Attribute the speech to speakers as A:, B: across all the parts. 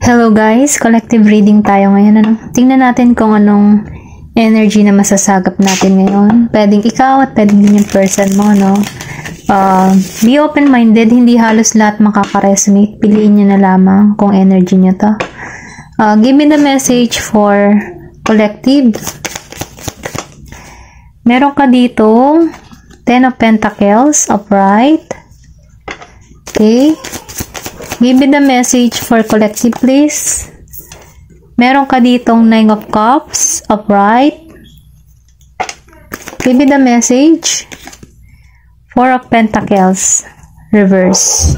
A: Hello guys, collective reading tayo ngayon. Tingnan natin kung anong energy na masasagap natin ngayon. Pwedeng ikaw at pwedeng din yung person mo, no? Be open-minded, hindi halos lahat makaka-resonate. Piliin nyo na lamang kung energy nyo to. Give me the message for collective. Meron ka dito, 10 of Pentacles, upright. Okay. Give me the message for collective, please. Meron ka ditong 9 of Cups, upright. Give me the message. 4 of Pentacles, reverse.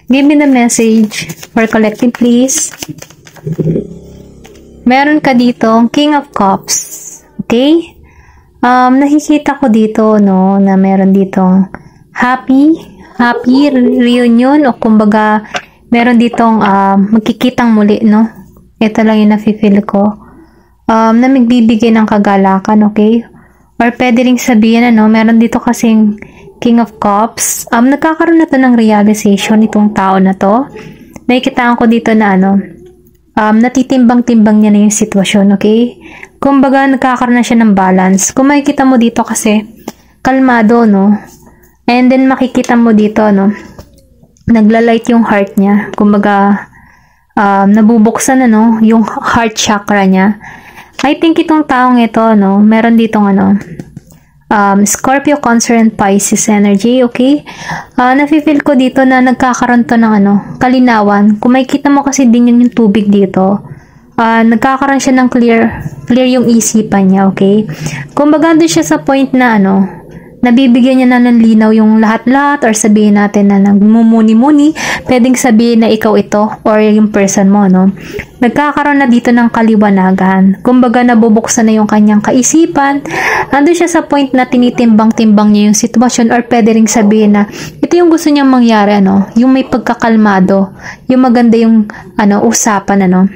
A: Give me the message for collective, please. Meron ka ditong King of Cups. Okay? Nakikita ko dito, no, na meron ditong happy reunion o kumbaga meron ditong magkikitang muli, no? Ito lang yung nafe-feel ko. Na magbibigay ng kagalakan, okay? Or pwede ring sabihin, ano, meron dito kasing King of Cups. Nagkakaroon na to ng realization itong tao na to. Nakikitaan ko dito na ano, natitimbang-timbang niya na yung sitwasyon, okay? Kumbaga nagkakaroon na siya ng balance. Kung makikita mo dito kasi, kalmado, no? And then makikita mo dito, no, naglalight yung heart niya. Kumbaga, nabubuksan na, no, yung heart chakra niya. I think itong taong ito, no, meron ditong, ano, Scorpio, Cancer, and Pisces energy, okay? Nafe-feel ko dito na nagkakaroon to ng, ano, kalinawan. Kung makikita mo kasi din yung tubig dito, nagkakaroon siya ng clear yung isipan niya, okay? Kumbaga, doon siya sa point na, ano, nabibigyan niya na ng linaw yung lahat-lahat or sabihin natin na nagmumuni-muni, pwedeng sabihin na ikaw ito or yung person mo, no? Nagkakaroon na dito ng kaliwanagan. Kumbaga nabubuksan na yung kanyang kaisipan. Ando siya sa point na tinitimbang-timbang niya yung sitwasyon or pwede ring sabihin na ito yung gusto niyang mangyari, ano? Yung may pagkakalmado, yung maganda yung ano, usapan, ano?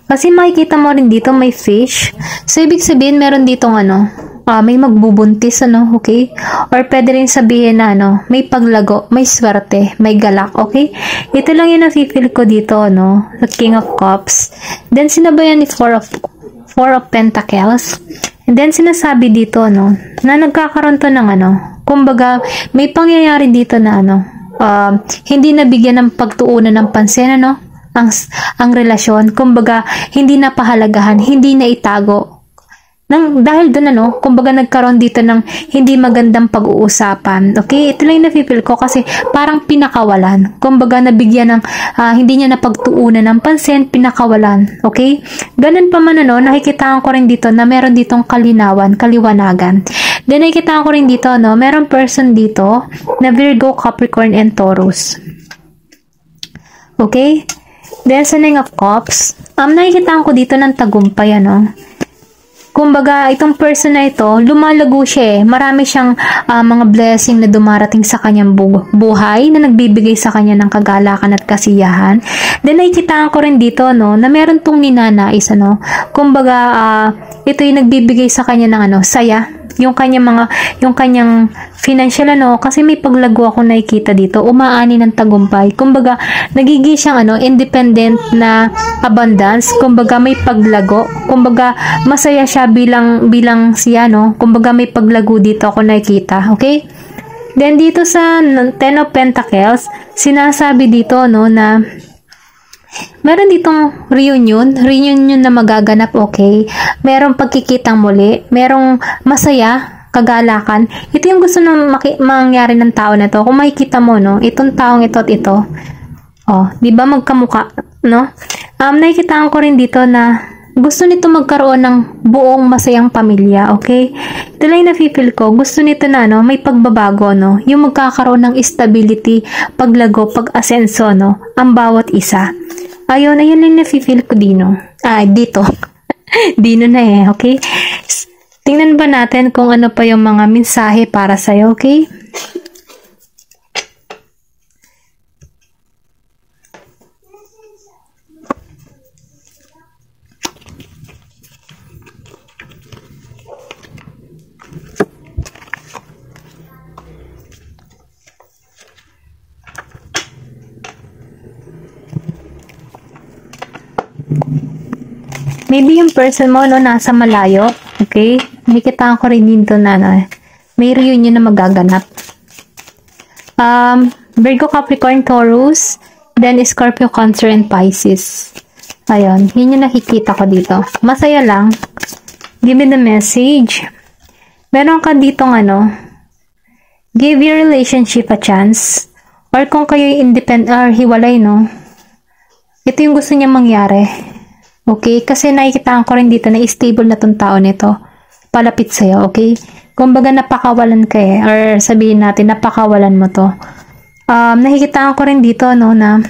A: Kasi makikita mo rin dito may fish. So ibig sabihin meron ditong ano, may magbubuntis, ano, okay? Or pwede rin sabihin na, ano, may paglago, may swerte, may galak, okay? Ito lang yung nafe-feel ko dito, no? The King of Cups. Then, sinabayan ni 4 of Pentacles. And then, sinasabi dito, no, na nagkakaroon to ng, ano, kumbaga, may pangyayari dito na, ano, hindi nabigyan ng pagtuunan ng pansin, ano, ang relasyon. Kumbaga, hindi na pahalagahan, hindi na itago. Dahil doon, ano, kumbaga nagkaroon dito ng hindi magandang pag-uusapan. Okay? Ito lang yung nafe-feel ko kasi parang pinakawalan. Kumbaga nabigyan ng hindi niya napagtuunan ng pansin, pinakawalan. Okay? Ganun pa man, ano, nakikita ko rin dito na meron ditong kalinawan, kaliwanagan. Then nakikita ko rin dito, no, meron person dito na Virgo, Capricorn, and Taurus. Okay? Then sa 9 of Cups, nakikita ko dito ng tagumpay, ano. Kumbaga, itong person na ito, lumalago siya, eh. Marami siyang mga blessing na dumarating sa kanyang buhay na nagbibigay sa kanya ng kagalakan at kasiyahan. Then, nakikita ko rin dito, no, na meron tong ninanais, ano. Kumbaga, ito yung nagbibigay sa kanya ng, ano, saya. Yung kanyang financial, ano, kasi may paglago ako nakikita dito, umaani ng tagumpay. Kumbaga, nagiging siyang, ano, independent na abundance. Kumbaga, may paglago. Kumbaga, masaya siya bilang siya, no. Kumbaga, may paglago dito ako nakikita. Okay? Then, dito sa 10 of Pentacles, sinasabi dito, no, na meron ditong reunion na magaganap, okay? Merong pagkikitang muli, merong masaya, kagalakan. Ito yung gusto na mangyari ng tao na to. Kung makikita mo, no, itong taong ito at ito, oh, di ba magkamuka, no? Nakikita ko rin dito na gusto nito magkaroon ng buong masayang pamilya, okay? Ito lang yung nafe-feel ko. Gusto nito na, no, may pagbabago, no? Yung magkakaroon ng stability, paglago, pag-asenso, no? Ang bawat isa. Ayun yung nafe-feel ko dito. Dino na eh, okay? Tingnan ba natin kung ano pa yung mga mensahe para sa'yo, okay? Maybe yung person mo, no, nasa malayo. Okay? Nakikita ko rin dito na, no, may reunion na magaganap. Virgo, Capricorn, Taurus, then Scorpio, Cancer, and Pisces. Ayun. Yun yung nakikita ko dito. Masaya lang. Give me the message. Meron ka ditong give your relationship a chance. Or kung kayo independent or hiwalay, no, ito yung gusto niya mangyari. Okay? Kasi nakikita ko rin dito na stable na tong tao nito. Palapit sa'yo, okay? Kumbaga napakawalan ka or sabihin natin, napakawalan mo to. Nakikita ko rin dito, no, na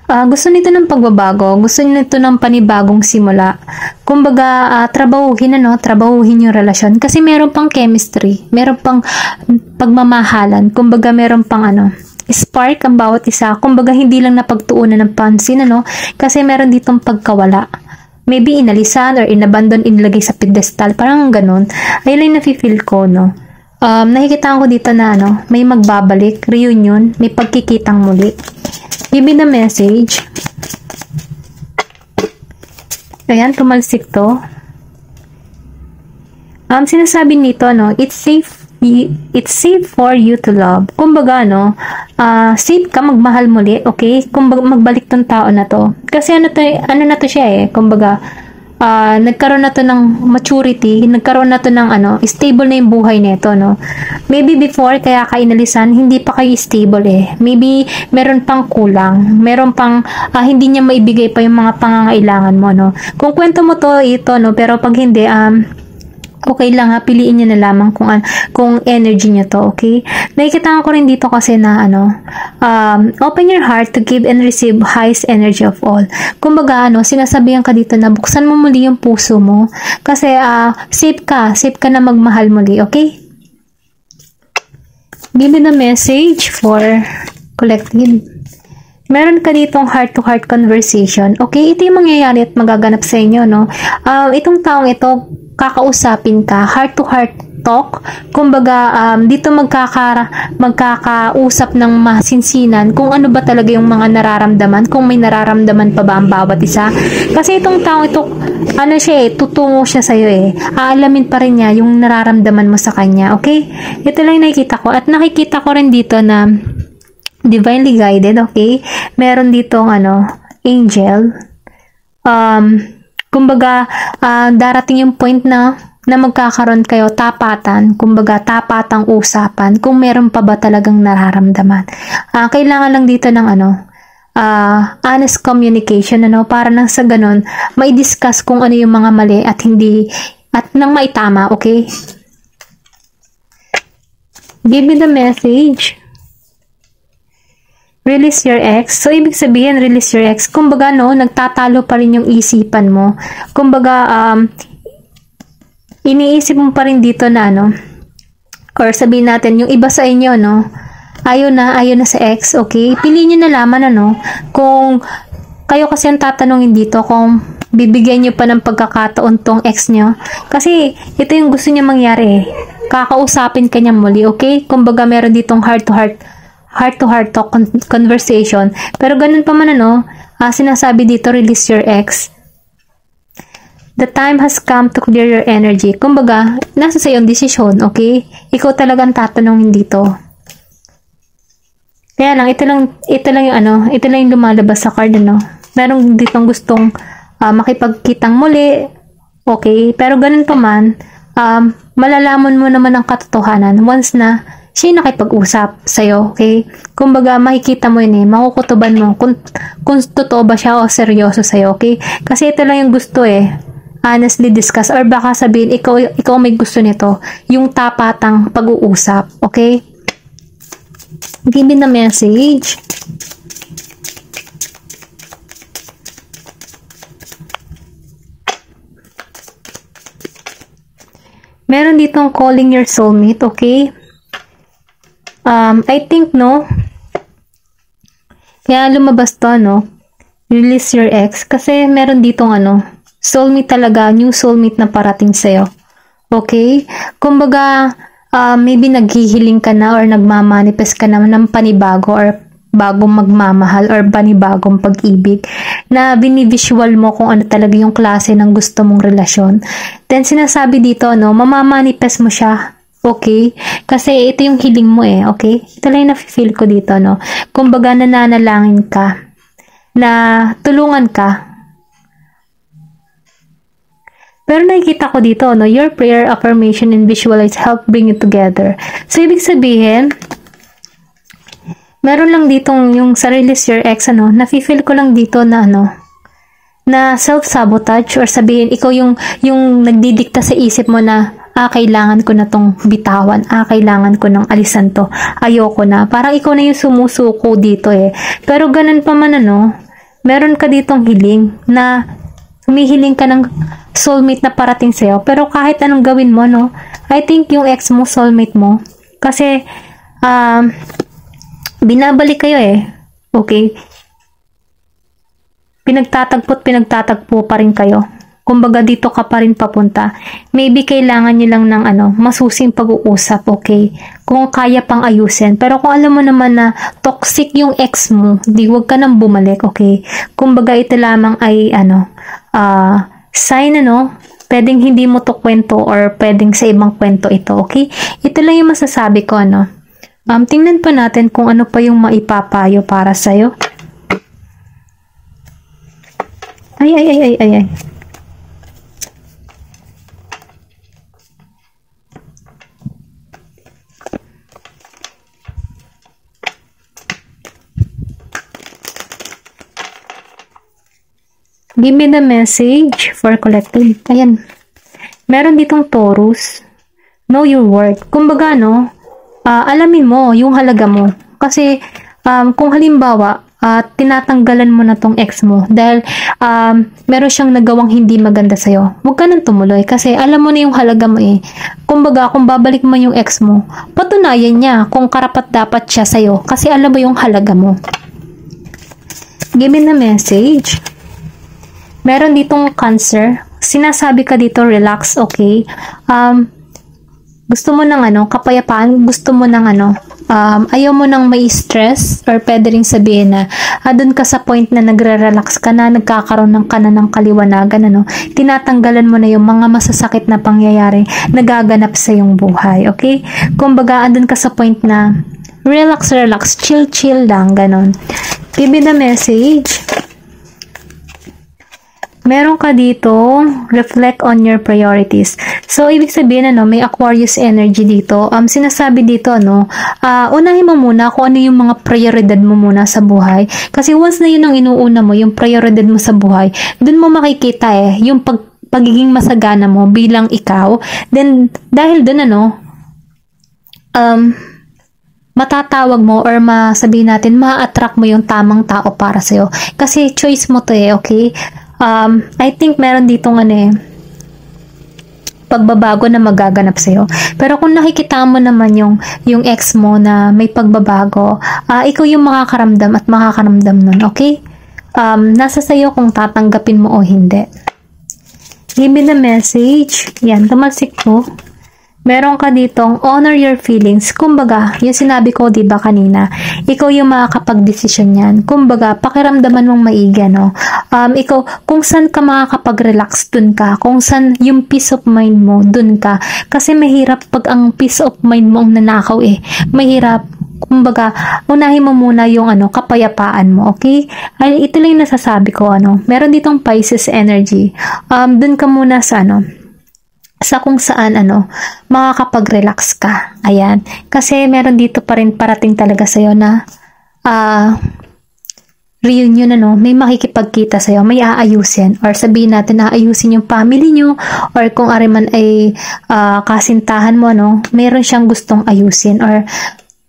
A: gusto nito ng pagbabago, gusto nito ng panibagong simula. Kumbaga, trabahuhin yung relasyon. Kasi meron pang chemistry, meron pang pagmamahalan. Kumbaga, meron pang spark ang bawat isa. Kumbaga, hindi lang napagtuunan ng pansin, kasi meron ditong pagkawala. Maybe inalisan or inabandon, inilagay sa pedestal, parang ganun. Ayun lang nafe-feel ko, no. Nakikita ko dito na, may magbabalik, reunion, may pagkikitang muli. Give me the message. Ayan, tumalsik to. Sinasabi nito, it's safe for you to love. Kumbaga, safe ka magmahal muli, okay? Kumbaga, magbalik tong tao na to. Kasi ano na to siya kumbaga, nagkaroon na to ng maturity, nagkaroon na to ng stable na yung buhay nito, no? Maybe before, kaya ka inalisan, hindi pa kayo stable Maybe, meron pang kulang, meron pang, hindi niya maibigay pa yung mga pangangailangan mo, no? Kung kwento mo to, ito, no? Pero pag hindi, okay lang piliin niyo na lamang kung energy niyo to, okay? Nakikita ko rin dito kasi na open your heart to give and receive highest energy of all. Kumbaga sinasabihan ka dito na buksan mo muli yung puso mo kasi safe ka na magmahal muli, okay? Give me the message for collective. Meron ka ditong heart-to-heart conversation. Okay, ito yung mangyayari at magaganap sa inyo, no? Itong taong ito, kakausapin ka, heart-to-heart talk. Kumbaga, dito magkakausap ng masinsinan kung ano ba talaga yung mga nararamdaman, kung may nararamdaman pa ba ang bawat isa. Kasi itong taong ito, tutungo siya sa'yo Aalamin pa rin niya yung nararamdaman mo sa kanya, okay? Ito lang nakikita ko. At nakikita ko rin dito na divinely guided, okay? Meron ditong angel. Kumbaga, darating yung point na magkakaroon kayo tapatan, kumbaga tapatang usapan, kung meron pa ba talagang nararamdaman. Kailangan lang dito ng honest communication, para nang sa ganun, may discuss kung ano yung mga mali at hindi, at nang maitama, okay? Give me the message. Release your ex. So, ibig sabihin, release your ex. Kumbaga, nagtatalo pa rin yung isipan mo. Kumbaga, iniisip mo pa rin dito na, or sabihin natin, yung iba sa inyo, ayaw na sa ex, okay? Piliin nyo na laman, kung kayo kasi ang tatanungin dito, kung bibigyan nyo pa ng pagkakataon tong ex nyo. Kasi, ito yung gusto nyo mangyari, Kakausapin ka niya muli, okay? Kumbaga, meron ditong heart-to-heart talk conversation. Pero ganun pa man sinasabi dito, release your ex. The time has come to clear your energy. Kumbaga, nasa sa iyong desisyon, okay? Ikaw talagang tatanungin dito. Kaya lang, ito lang yung lumalabas sa card, Meron ditong gustong makipagkitang muli, okay? Pero ganun pa man, malalaman mo naman ang katotohanan once na siya nakipag-usap sa'yo, okay? Kumbaga, makikita mo yun makukutuban mo kung totoo ba siya o seryoso sa'yo, okay? Kasi ito lang yung gusto honestly discuss, or baka sabihin, ikaw may gusto nito, yung tapatang pag-uusap, okay? Give me the message. Meron ditong calling your soulmate, okay? I think, kaya lumabas to, release your ex, kasi meron ditong, soulmate talaga, new soulmate na parating sa'yo. Okay? Kumbaga, maybe naghihiling ka na or nagmamanifest ka naman ng panibago or bagong magmamahal or panibagong pag-ibig na binivisual mo kung ano talaga yung klase ng gusto mong relasyon. Then sinasabi dito, no, mamamanifest mo siya. Okay? Kasi ito yung hiling mo eh, okay? Ito lang yung nafe-feel ko dito, no? Kumbaga nananalangin ka na tulungan ka. Pero nakikita ko dito, no, your prayer, affirmation, and visualize help bring it together. So, ibig sabihin, meron lang ditong yung sa release your ex, ano, nafe-feel ko lang dito na, ano, na self-sabotage or sabihin, ikaw yung nagdidikta sa isip mo na, kailangan ko na tong bitawan, kailangan ko nang alisan to, ayoko na. Parang ikaw na yung sumusuko dito eh. Pero ganun pa man, ano, meron ka ditong hiling na humihiling ka ng soulmate na parating sa'yo. Pero kahit anong gawin mo, no, I think yung ex mo, soulmate mo. Kasi, binabalik kayo eh. Okay? Pinagtatagpo pa rin kayo. Kumbaga dito ka pa rin papunta. Maybe kailangan nyo lang ng ano, masusing pag-uusap, okay? Kung kaya pang ayusin. Pero kung alam mo naman na toxic yung ex mo, di wag ka nang bumalik, okay? Kumbaga ito lamang ay ano, sign ano, pwedeng hindi mo to kwento or pwedeng sa ibang kwento ito, okay? Ito lang yung masasabi ko, ano. Tingnan pa natin kung ano pa yung maipapayo para sa'yo. Ay. Give me the message for collective. Ayan. Meron ditong Taurus. Know your worth. Kumbaga, no, alamin mo yung halaga mo. Kasi, kung halimbawa, tinatanggalan mo na tong ex mo dahil meron siyang nagawang hindi maganda sa'yo, huwag ka nang tumuloy kasi alam mo na yung halaga mo eh. Kumbaga, kung babalik mo yung ex mo, patunayan niya kung karapat dapat siya sa'yo kasi alam mo yung halaga mo. Give me the message. Meron ditong Cancer. Sinasabi ka dito, relax, okay? Gusto mo ng ano, kapayapaan, gusto mo ng ano, ayaw mo nang may stress or pwede rin sabihin na doon ka sa point na nagre-relax ka na, nagkakaroon ng ka na ng kaliwanagan, ano, tinatanggalan mo na yung mga masasakit na pangyayari nagaganap sa iyong buhay, okay? Kumbaga, doon ka sa point na relax, chill lang, ganon. Give me the message. Meron ka dito, reflect on your priorities. So, ibig sabihin, ano, may Aquarius energy dito. Sinasabi dito, ano, unahin mo muna kung ano yung mga prioridad mo muna sa buhay. Kasi once na yun ang inuuna mo, yung prioridad mo sa buhay, dun mo makikita yung pagiging masagana mo bilang ikaw. Then, dahil dun, ano, matatawag mo or masabihin natin, ma-attract mo yung tamang tao para sa'yo. Kasi choice mo to okay? I think meron ditong ano pagbabago na magaganap sa'yo. Pero kung nakikita mo naman yung ex mo na may pagbabago, ikaw yung makakaramdam at makakaramdam nun, okay? Nasa sa'yo kung tatanggapin mo o hindi. Give me the message. Yan, tumalsik ko. Meron ka ditong honor your feelings. Kumbaga, yung sinabi ko, diba kanina, ikaw yung makakapag-desisyon yan. Kumbaga, pakiramdaman mong maigi, no? Ikaw, kung saan ka makakapag-relax, dun ka. Kung saan yung peace of mind mo, dun ka. Kasi mahirap pag ang peace of mind mo ang nanakaw Mahirap. Kumbaga, unahin mo muna yung ano, kapayapaan mo, okay? Ay, ito lang yung nasasabi ko, ano. Meron ditong Pisces energy. Dun ka muna sa ano, sa kung saan ano, makakapag-relax ka. Ayan. Kasi meron dito pa rin parating talaga sa'yo na reunion, ano, may makikipagkita sa'yo, may aayusin. Or sabihin natin, aayusin yung family nyo. Or kung ariman ay kasintahan mo, ano, meron siyang gustong ayusin. Or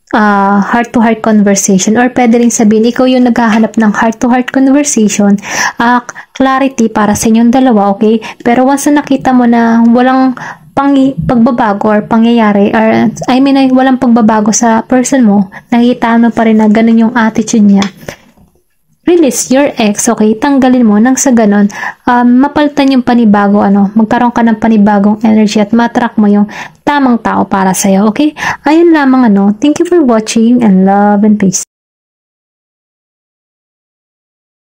A: heart-to-heart conversation, or pwede rin sabihin, ikaw yung naghahanap ng heart-to-heart conversation, clarity para sa inyong dalawa, okay? Pero once na nakita mo na walang pagbabago or pangyayari, or walang pagbabago sa person mo, nakita mo pa rin na ganun yung attitude niya, release your ex, okay? Tanggalin mo nang sa ganun, mapalitan yung panibago, ano, magkaroon ka ng panibagong energy at matrack mo yung tamang tao para sa'yo, okay? Ayun lamang, ano. Thank you for watching and love and peace.